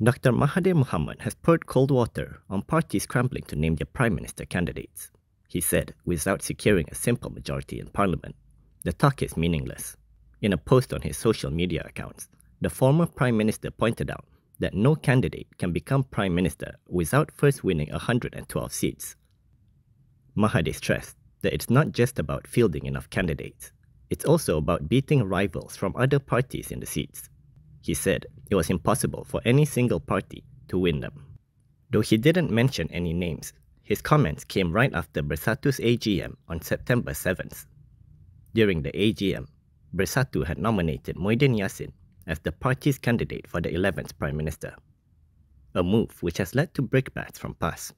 Dr Mahathir Mohamad has poured cold water on parties scrambling to name their Prime Minister candidates. He said, without securing a simple majority in Parliament, the talk is meaningless. In a post on his social media accounts, the former Prime Minister pointed out that no candidate can become Prime Minister without first winning 112 seats. Mahathir stressed that it's not just about fielding enough candidates, it's also about beating rivals from other parties in the seats. He said it was impossible for any single party to win them. Though he didn't mention any names, his comments came right after Bersatu's AGM on September 7th. During the AGM, Bersatu had nominated Muhyiddin Yassin as the party's candidate for the 11th Prime Minister, a move which has led to brickbats from PAS.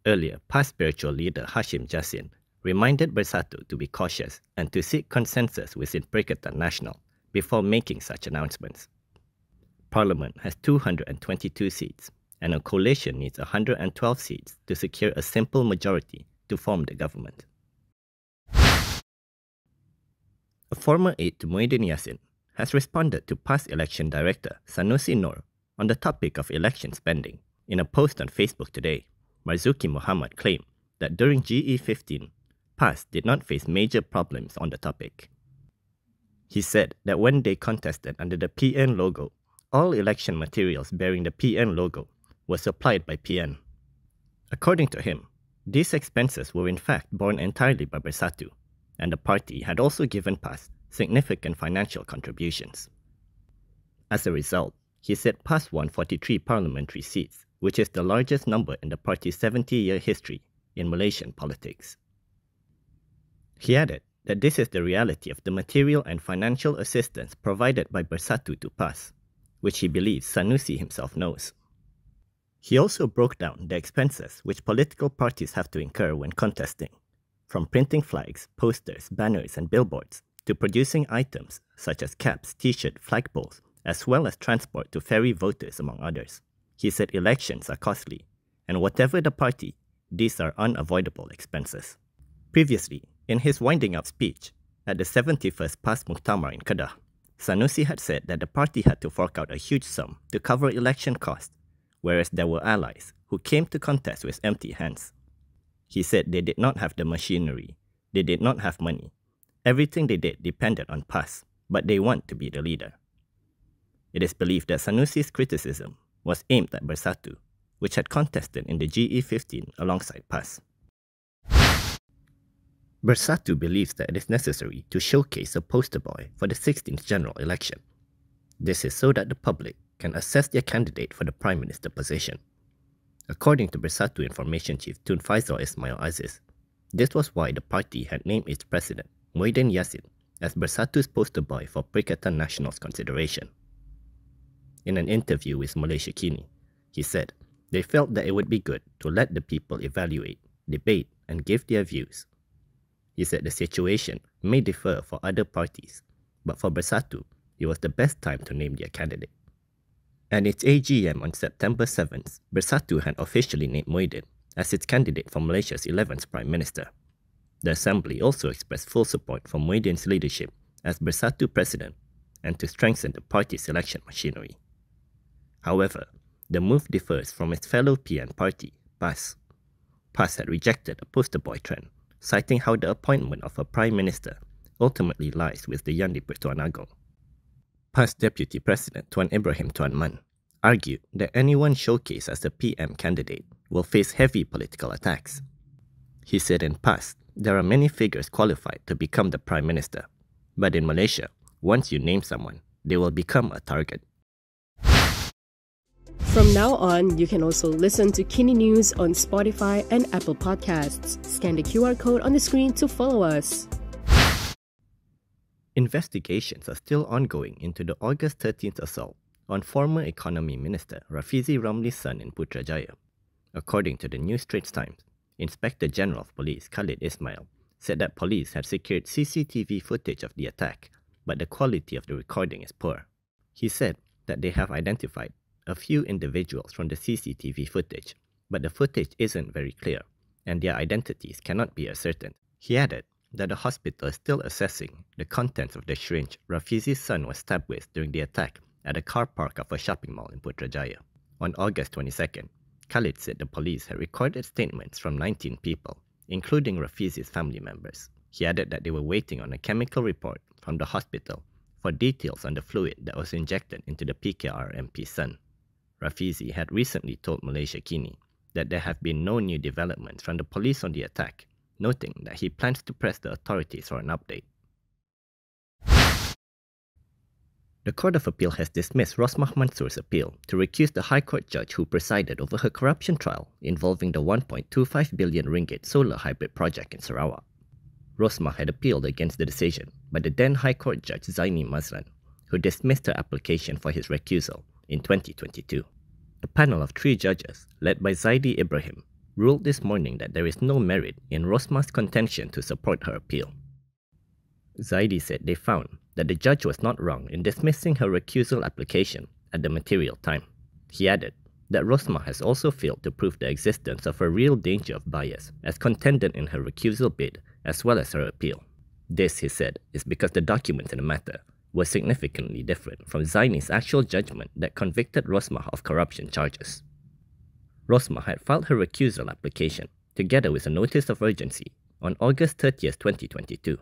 Earlier, PAS spiritual leader Hashim Jassin reminded Bersatu to be cautious and to seek consensus within Perikatan Nasional before making such announcements. Parliament has 222 seats, and a coalition needs 112 seats to secure a simple majority to form the government. A former aide to Muhyiddin Yassin has responded to PAS election director Sanusi Nor on the topic of election spending. In a post on Facebook today, Marzuki Mohamad claimed that during GE15, PAS did not face major problems on the topic. He said that when they contested under the PN logo, all election materials bearing the PN logo were supplied by PN. According to him, these expenses were in fact borne entirely by Bersatu, and the party had also given PAS significant financial contributions. As a result, he said PAS won 43 parliamentary seats, which is the largest number in the party's 70-year history in Malaysian politics. He added that this is the reality of the material and financial assistance provided by Bersatu to PAS, which he believes Sanusi himself knows. He also broke down the expenses which political parties have to incur when contesting, from printing flags, posters, banners, and billboards, to producing items such as caps, t-shirt, flagpoles, as well as transport to ferry voters, among others. He said elections are costly, and whatever the party, these are unavoidable expenses. Previously, in his winding-up speech at the 71st PAS Muktamar in Kedah, Sanusi had said that the party had to fork out a huge sum to cover election costs, whereas there were allies who came to contest with empty hands. He said they did not have the machinery, they did not have money. Everything they did depended on PAS, but they want to be the leader. It is believed that Sanusi's criticism was aimed at Bersatu, which had contested in the GE15 alongside PAS. Bersatu believes that it is necessary to showcase a poster boy for the 16th general election. This is so that the public can assess their candidate for the Prime Minister position. According to Bersatu Information Chief Tun Faisal Ismail Aziz, this was why the party had named its president, Muhyiddin Yassin, as Bersatu's poster boy for Perikatan Nasional's consideration. In an interview with Malaysia Kini, he said they felt that it would be good to let the people evaluate, debate, and give their views. He said the situation may differ for other parties, but for Bersatu, it was the best time to name their candidate. At its AGM on September 7th, Bersatu had officially named Muhyiddin as its candidate for Malaysia's 11th Prime Minister. The Assembly also expressed full support for Muhyiddin's leadership as Bersatu President and to strengthen the party's election machinery. However, the move differs from its fellow PN party, PAS. PAS had rejected a poster boy trend, citing how the appointment of a Prime Minister ultimately lies with the Yang di-Pertuan Agong. PAS Deputy President Tuan Ibrahim Tuan Man argued that anyone showcased as a PM candidate will face heavy political attacks. He said in PAS, there are many figures qualified to become the Prime Minister, but in Malaysia, once you name someone, they will become a target. From now on, you can also listen to KiniNews on Spotify and Apple Podcasts. Scan the QR code on the screen to follow us. Investigations are still ongoing into the August 13th assault on former Economy Minister Rafizi Ramli's son in Putrajaya. According to the New Straits Times, Inspector General of Police Khalid Ismail said that police had secured CCTV footage of the attack, but the quality of the recording is poor. He said that they have identified a few individuals from the CCTV footage, but the footage isn't very clear, and their identities cannot be ascertained. He added that the hospital is still assessing the contents of the syringe Rafizi's son was stabbed with during the attack at a car park of a shopping mall in Putrajaya. On August 22nd, Khalid said the police had recorded statements from 19 people, including Rafizi's family members. He added that they were waiting on a chemical report from the hospital for details on the fluid that was injected into the PKR MP's son. Rafizi had recently told Malaysia Kini that there have been no new developments from the police on the attack, noting that he plans to press the authorities for an update. The Court of Appeal has dismissed Rosmah Mansoor's appeal to recuse the High Court judge who presided over her corruption trial involving the 1.25 billion ringgit solar hybrid project in Sarawak. Rosmah had appealed against the decision by the then High Court Judge Zaini Mazlan, who dismissed her application for his recusal in 2022. A panel of 3 judges, led by Zaidi Ibrahim, ruled this morning that there is no merit in Rosmah's contention to support her appeal. Zaidi said they found that the judge was not wrong in dismissing her recusal application at the material time. He added that Rosmah has also failed to prove the existence of a real danger of bias as contended in her recusal bid as well as her appeal. This, he said, is because the documents in the matter were significantly different from Zaini's actual judgment that convicted Rosmah of corruption charges. Rosmah had filed her recusal application together with a notice of urgency on August 30, 2022.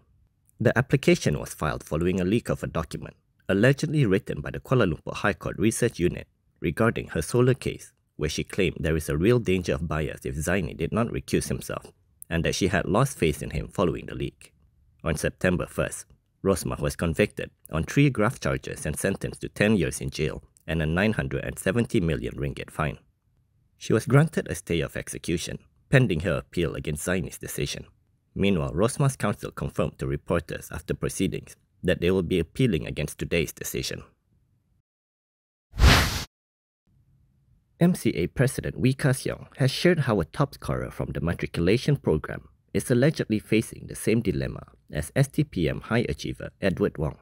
The application was filed following a leak of a document allegedly written by the Kuala Lumpur High Court Research Unit regarding her solar case, where she claimed there is a real danger of bias if Zaini did not recuse himself, and that she had lost faith in him following the leak. On September 1st, Rosmah was convicted on 3 graft charges and sentenced to 10 years in jail and a 970 million ringgit fine. She was granted a stay of execution, pending her appeal against Zaini's decision. Meanwhile, Rosmah's counsel confirmed to reporters after proceedings that they will be appealing against today's decision. MCA President Wee Ka Siong has shared how a top scorer from the matriculation program is allegedly facing the same dilemma as STPM high achiever Edward Wong.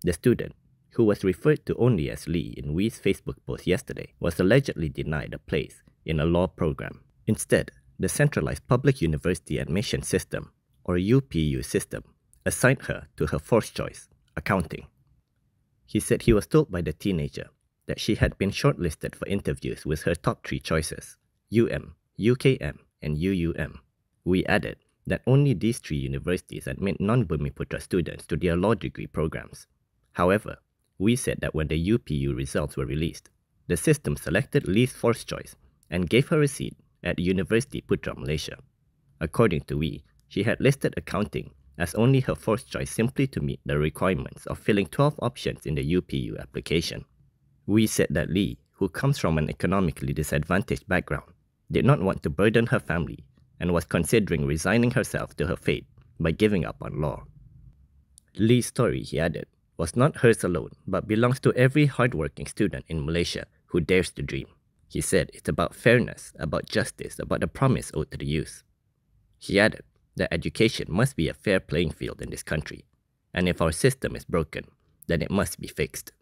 The student, who was referred to only as Lee in Wee's Facebook post yesterday, was allegedly denied a place in a law program. Instead, the Centralized Public University Admission System, or UPU system, assigned her to her first choice, accounting. He said he was told by the teenager that she had been shortlisted for interviews with her top 3 choices, UKM, and UUM. We added that only these 3 universities admit non-Bumiputra students to their law degree programs. However, we said that when the UPU results were released, the system selected Lee's first choice and gave her a seat at University Putra Malaysia. According to Wee, she had listed accounting as only her first choice simply to meet the requirements of filling 12 options in the UPU application. Wee said that Lee, who comes from an economically disadvantaged background, did not want to burden her family and was considering resigning herself to her fate by giving up on law. Lee's story, he added, was not hers alone but belongs to every hardworking student in Malaysia who dares to dream. He said it's about fairness, about justice, about the promise owed to the youth. He added that education must be a fair playing field in this country, and if our system is broken, then it must be fixed.